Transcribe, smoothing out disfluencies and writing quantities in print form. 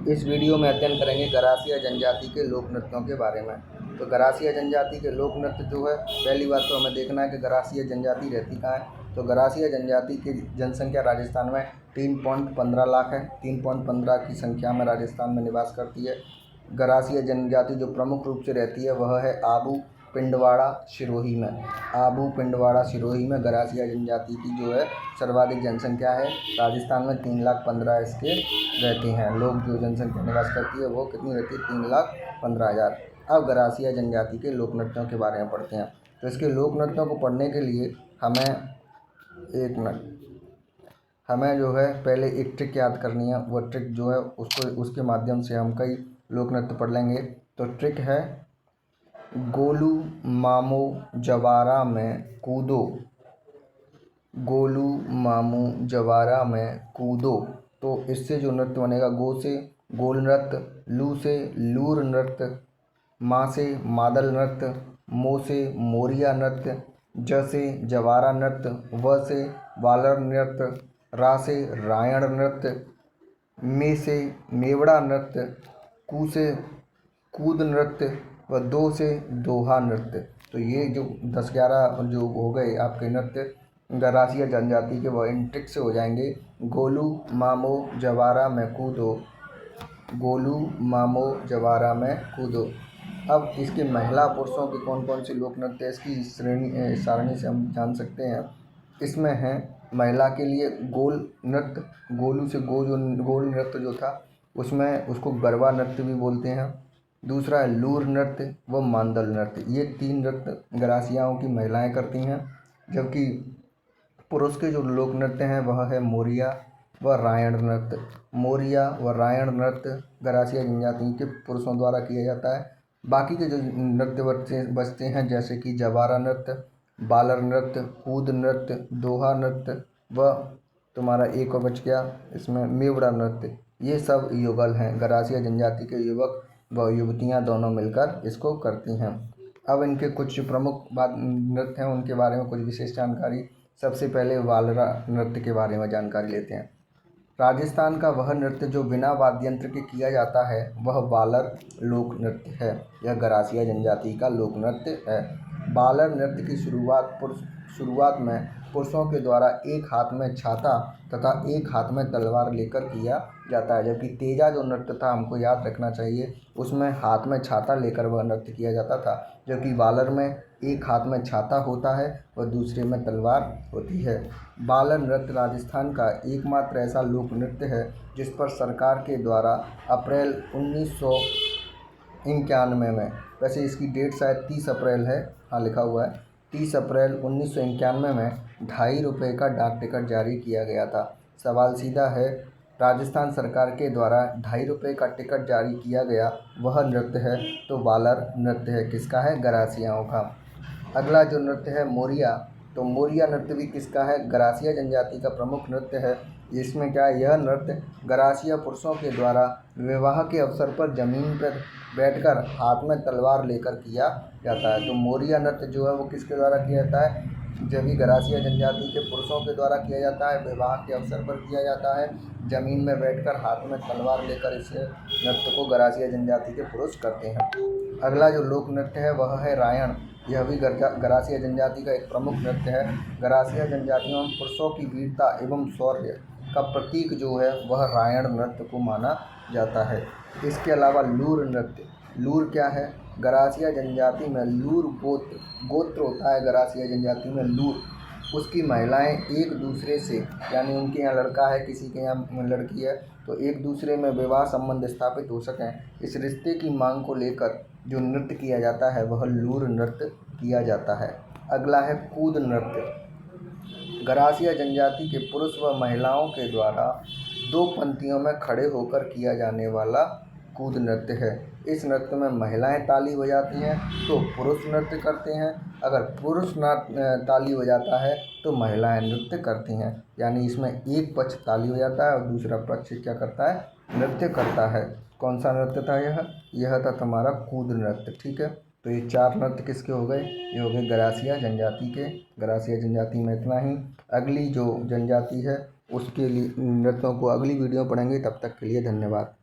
इस वीडियो में अध्ययन करेंगे गरासिया जनजाति के लोक नृत्यों के बारे में। तो गरासिया जनजाति के लोक नृत्य जो है, पहली बात तो हमें देखना है कि गरासिया जनजाति रहती कहाँ है। तो गरासिया जनजाति की जनसंख्या राजस्थान में 3.15 लाख है। 3.15 की संख्या में राजस्थान में निवास करती है। गरासिया जनजाति जो प्रमुख रूप से रहती है वह है आबू पिंडवाड़ा सिरोही में। आबू पिंडवाड़ा सिरोही में गरासिया जनजाति की जो है सर्वाधिक जनसंख्या है। राजस्थान में 3,15,000 इसके रहते हैं लोग। जो जनसंख्या निवास करती है वो कितनी रहती है? 3,15,000। अब गरासिया जनजाति के लोक नृत्यों के बारे में पढ़ते हैं। तो इसके लोक नृत्यों को पढ़ने के लिए हमें जो है पहले एक ट्रिक याद करनी है। वो ट्रिक जो है उसके माध्यम से हम कई लोक नृत्य पढ़ लेंगे। तो ट्रिक है गोलू मामू जवारा में कूदो। गोलू मामू जवारा में कूदो। तो इससे जो नृत्य बनेगा, गो से गोल नृत्य, लू से लूर नृत्य, माँ से मादल नृत्य, मो से मोरिया नृत्य, ज से जवारा नृत्य, व से वालर नृत्य, रा से रायण नृत्य, मे से मेवड़ा नृत्य, कू से कूद नृत्य व दो से दोहा नृत्य। तो ये जो 10-11 जो हो गए आपके नृत्य गरासिया जनजाति के, वह इन ट्रिक से हो जाएंगे। गोलू मामो जवारा में कूदो, गोलू मामो जवारा में कूदो। अब इसके महिला पुरुषों के कौन कौन से लोक नृत्य इसकी सारणी से हम जान सकते हैं। इसमें है महिला के लिए गोल नृत्य। गोलू से गोल नृत्य जो था उसमें उसको गरबा नृत्य भी बोलते हैं। दूसरा है लूर नृत्य व मांदल नृत्य। ये 3 नृत्य गरासियाओं की महिलाएं करती हैं। जबकि पुरुष के जो लोक नृत्य हैं वह है मोरिया व रायण नृत्य। मोरिया व रायण नृत्य गरासिया जनजाति के पुरुषों द्वारा किया जाता है। बाकी के जो नृत्य बचते हैं जैसे कि जवारा नृत्य, बालर नृत्य, कूद नृत्य, दोहा नृत्य व तुम्हारा एक और बच गया इसमें मेवड़ा नृत्य। ये सब युगल हैं। गरासिया जनजाति के युवक व युवतियाँ दोनों मिलकर इसको करती हैं। अब इनके कुछ प्रमुख नृत्य हैं उनके बारे में कुछ विशेष जानकारी। सबसे पहले वालरा नृत्य के बारे में जानकारी लेते हैं। राजस्थान का वह नृत्य जो बिना वाद्य यंत्र के किया जाता है वह वालर लोक नृत्य है। यह गरासिया जनजाति का लोक नृत्य है। बालर नृत्य की शुरुआत में पुरुषों के द्वारा एक हाथ में छाता तथा एक हाथ में तलवार लेकर किया जाता है। जबकि तेजा जो नृत्य था, हमको याद रखना चाहिए, उसमें हाथ में छाता लेकर वह नृत्य किया जाता था। जबकि बालर में एक हाथ में छाता होता है और दूसरे में तलवार होती है। बालर नृत्य राजस्थान का एकमात्र ऐसा लोक नृत्य है जिस पर सरकार के द्वारा अप्रैल 1991 में, वैसे इसकी डेट शायद 30 अप्रैल है, हाँ लिखा हुआ है 30 अप्रैल 1991 में 2.5 रुपये का डाक टिकट जारी किया गया था। सवाल सीधा है, राजस्थान सरकार के द्वारा 2.5 रुपये का टिकट जारी किया गया वह नृत्य है तो बालर नृत्य है। किसका है? गरासियाओं का। अगला जो नृत्य है मोरिया। तो मोरिया नृत्य भी किसका है? गरासिया जनजाति का प्रमुख नृत्य है। इसमें क्या है? यह नृत्य गरासिया पुरुषों के द्वारा विवाह के अवसर पर जमीन पर बैठकर हाथ में तलवार लेकर किया जाता है। तो मोरिया नृत्य जो है वो किसके द्वारा किया जाता है? जब भी गरासिया जनजाति के पुरुषों के द्वारा किया जाता है, विवाह के अवसर पर किया जाता है, जमीन में बैठकर हाथ में तलवार लेकर इस नृत्य को गरासिया जनजाति के पुरुष करते हैं। अगला जो लोक नृत्य है वह है रायण। यह भी गरासिया जनजाति का एक प्रमुख नृत्य है। गरासिया जनजातियों में पुरुषों की वीरता एवं शौर्य का प्रतीक जो है वह रायण नृत्य को माना जाता है। इसके अलावा लूर नृत्य। लूर क्या है? गरासिया जनजाति में लूर गोत्र होता है। गरासिया जनजाति में लूर, उसकी महिलाएं एक दूसरे से, यानी उनके यहाँ लड़का है, किसी के यहाँ लड़की है, तो एक दूसरे में विवाह संबंध स्थापित हो सकें, इस रिश्ते की मांग को लेकर जो नृत्य किया जाता है वह लूर नृत्य किया जाता है। अगला है कूद नृत्य। गरासिया जनजाति के पुरुष व महिलाओं के द्वारा 2 पंक्तियों में खड़े होकर किया जाने वाला कूद नृत्य है। इस नृत्य में महिलाएं ताली बजाती हैं तो पुरुष नृत्य करते हैं। अगर पुरुष ताली बजाता है तो महिलाएं नृत्य करती हैं। यानी इसमें एक पक्ष ताली बजाता है और दूसरा पक्ष क्या करता है? नृत्य करता है। कौन सा नृत्य था यह? यह था तुम्हारा कूद नृत्य। ठीक है, तो ये 4 नृत्य किसके हो गए? ये हो गए गरासिया जनजाति के। गरासिया जनजाति में इतना ही। अगली जो जनजाति है उसके लिए नृत्यों को अगली वीडियो पढ़ेंगे। तब तक के लिए धन्यवाद।